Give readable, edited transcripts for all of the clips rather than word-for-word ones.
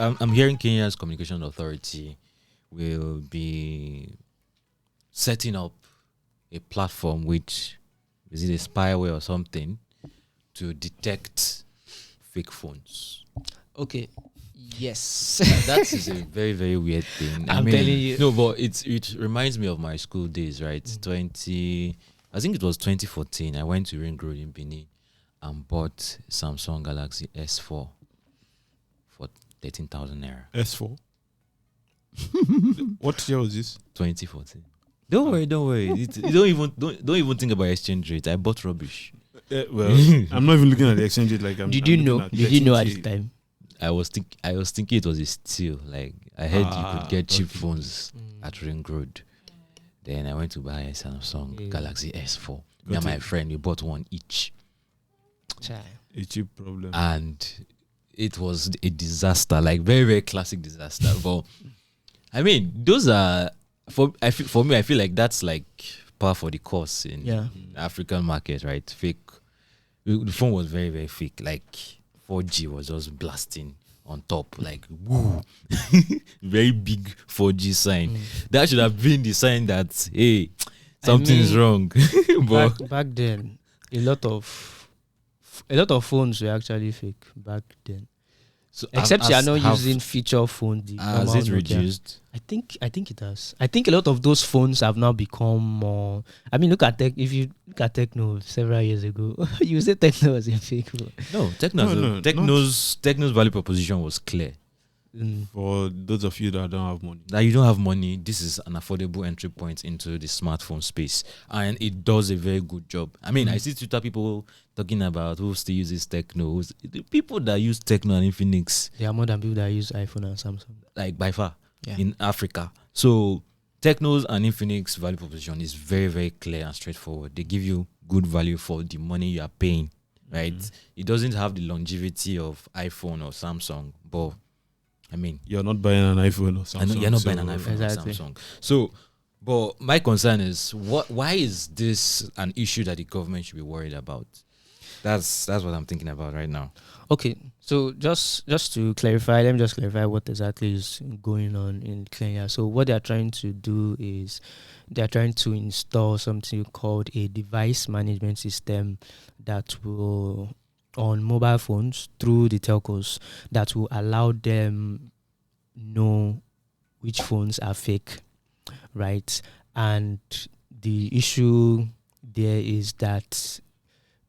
I'm hearing Kenya's Communication Authority will be setting up a platform which is it a spyware or something to detect fake phones. Okay. Yes. That is a very, very weird thing. I'm telling you. No, but it reminds me of my school days, right? I think it was 2014. I went to Ring Road in Benin and bought Samsung Galaxy S4 for 13,000 naira. S4. What year was this? 2014. Don't worry. Don't even think about exchange rate. I bought rubbish. Well, I'm not even looking at the exchange rate. Like, Did you know? Did you know at the time? I was thinking it was a steal. Like I heard you could get cheap phones at Ring Road. Then I went to buy a Samsung Galaxy S4. Me and my friend, we bought one each. A cheap problem. And it was a disaster, like very, very classic disaster. But I mean, those are for me. I feel like that's like par for the course in African market, right? Fake. The phone was very, very fake. Like 4G was just blasting on top, like woo, very big 4G sign. That should have been the sign that hey, something is wrong. But back then, a lot of phones were actually fake back then. So except you are not using feature phone. Has it reduced? I think it has. I think a lot of those phones have now become more. I mean, look at if you look at Techno several years ago, you say Techno was a fake phone. No, Techno's value proposition was clear. For those of you that don't have money, that you don't have money, this is an affordable entry point into the smartphone space, and it does a very good job. I mean, I see Twitter people talking about who still uses Techno. The people that use Techno and Infinix, there are more than people that use iPhone and Samsung, like by far in Africa. So Techno's and Infinix value proposition is very, very clear and straightforward. They give you good value for the money you are paying, right? It doesn't have the longevity of iPhone or Samsung, but I mean, you're not buying an iPhone or Samsung. You're not buying an iPhone or Samsung. So, but my concern is why is this an issue that the government should be worried about? That's what I'm thinking about right now. Okay, so just to clarify, let me just clarify what exactly is going on in Kenya. So what they are trying to do is they are trying to install something called a device management system that will on mobile phones through the telcos that will allow them know which phones are fake, right? And the issue there is that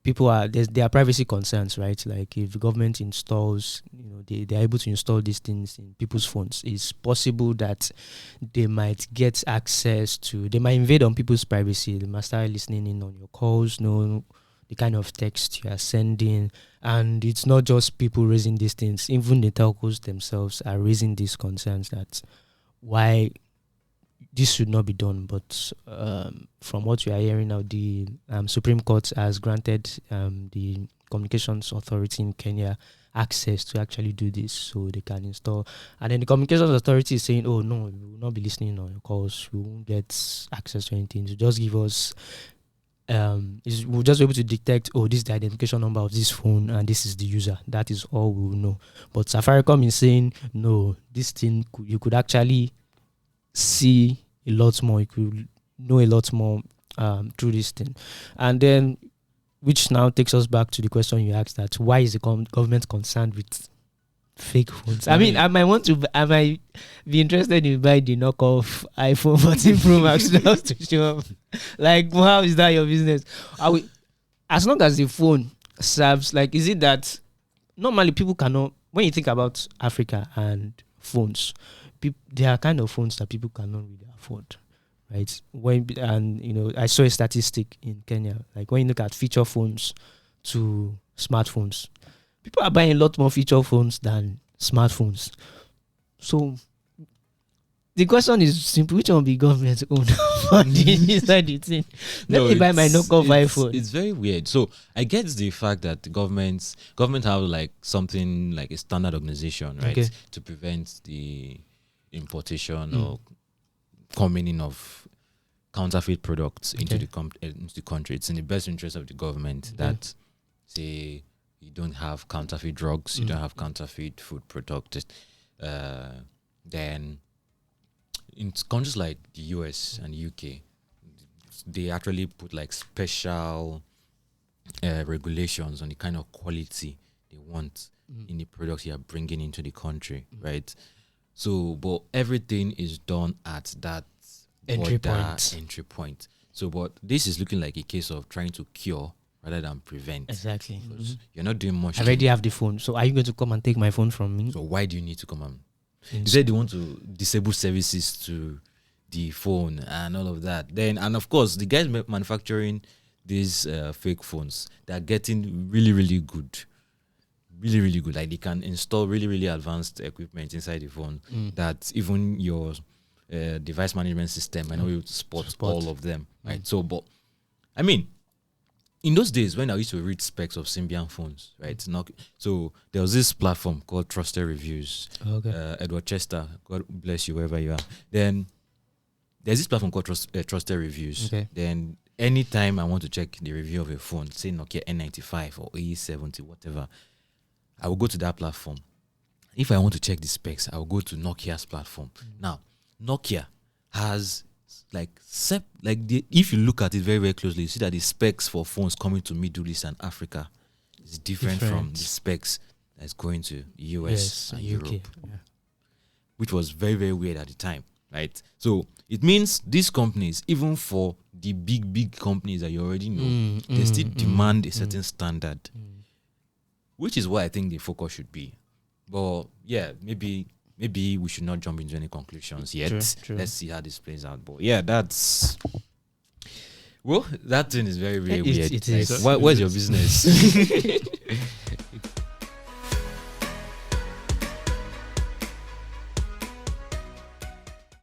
there are privacy concerns, right? Like if the government installs, they're able to install these things in people's phones, it's possible that they might get access to, they might invade on people's privacy. They might start listening in on your calls, know the kind of text you are sending. And it's not just people raising these things, even the telcos themselves are raising these concerns that why this should not be done. But from what we are hearing now, the Supreme Court has granted the Communications Authority in Kenya access to actually do this, so they can install. And then the Communications Authority is saying, oh no, we will not be listening on your calls, we won't get access to anything, so just give us we'll just be able to detect, oh, this is the identification number of this phone and this is the user. That is all we will know. But Safaricom is saying, no, this thing, you could actually see a lot more, you could know a lot more through this thing. And then, which now takes us back to the question you asked, that why is the government concerned with fake phones? I mean, I might be interested in buying the knockoff iPhone 14 Pro Max just to show up. Like, how is that your business? As long as the phone serves, like, is it that normally people cannot, when you think about Africa and phones, there are kind of phones that people cannot really afford, right? I saw a statistic in Kenya, like when you look at feature phones to smartphones, people are buying a lot more feature phones than smartphones. So the question is simple: which one will be government owned? Inside the thing, let me buy my knockoff iPhone. It's very weird. So I get the fact that the government have like something like a standard organization, right, to prevent the importation or coming in of counterfeit products into the country. It's in the best interest of the government that say you don't have counterfeit drugs, you don't have counterfeit food products. Then in countries like the US and UK, they actually put like special regulations on the kind of quality they want in the products you are bringing into the country, right? So, but everything is done at that Entry point. So, but this is looking like a case of trying to cure rather than prevent. Exactly. You're not doing much. I already have the phone. So are you going to come and take my phone from me? So why do you need to come and... You said you want to disable services to the phone and all of that. Then, and of course, the guys manufacturing these fake phones, they're getting really, really good. Really, really good. Like they can install really, really advanced equipment inside the phone that even your device management system might not be able to spot all of them. Right. So, but I mean, in those days when I used to read specs of Symbian phones, right? So there was this platform called Trusted Reviews. Okay. Edward Chester, God bless you wherever you are. Then there's this platform called Trusted Reviews. Okay. Then anytime I want to check the review of a phone, say Nokia N95 or A70, whatever, I will go to that platform. If I want to check the specs, I will go to Nokia's platform. Now, Nokia has if you look at it very, very closely, you see that the specs for phones coming to Middle East and Africa is different from the specs that's going to the US and Europe, which was very, very weird at the time, right? So it means these companies, even for the big companies that you already know, they still demand a certain standard, which is what I think the focus should be. But yeah, maybe we should not jump into any conclusions yet. True. Let's see how this plays out. But yeah, that thing is very, very weird. It is. Where's your business?